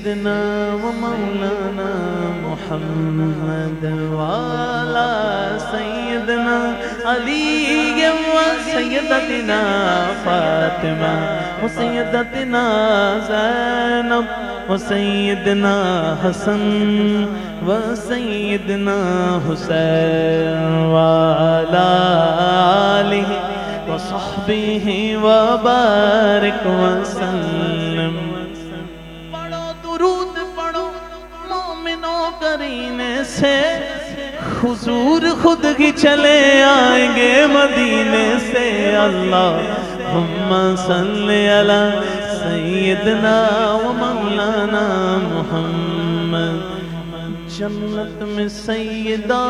سيدنا ومولانا محمد وعلى سيدنا علي وسيدتنا فاطمة وسيدتنا زينب وسيدنا حسن وسيدنا حسين وعلى آله وصحبه وبارك وسلم. پڑھو درود پڑھو مومنوں کرینے سے، حضور خود ہی چلے آئیں گے مدینے سے. اللہم صلی علی سیدنا و مولانا محمد. جنت میں سیدہ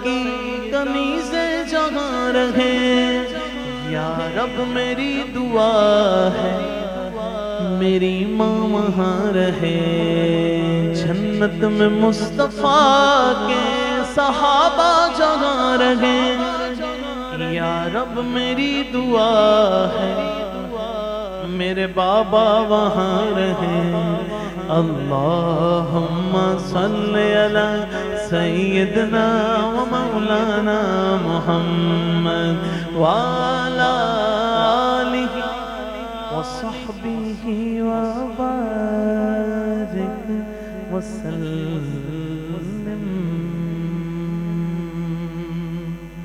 کی کنیزیں جہاں رہے، یا رب میری دعا ہے میری ماں وہاں رہے. جنت میں مصطفیٰ کے صحابہ جہاں رہے، یا رب میری دعا ہے میرے بابا وہاں رہے. اللہم صلی علی سیدنا و مولانا محمد وعلی آلہ وصحبہ وبارک وسلم.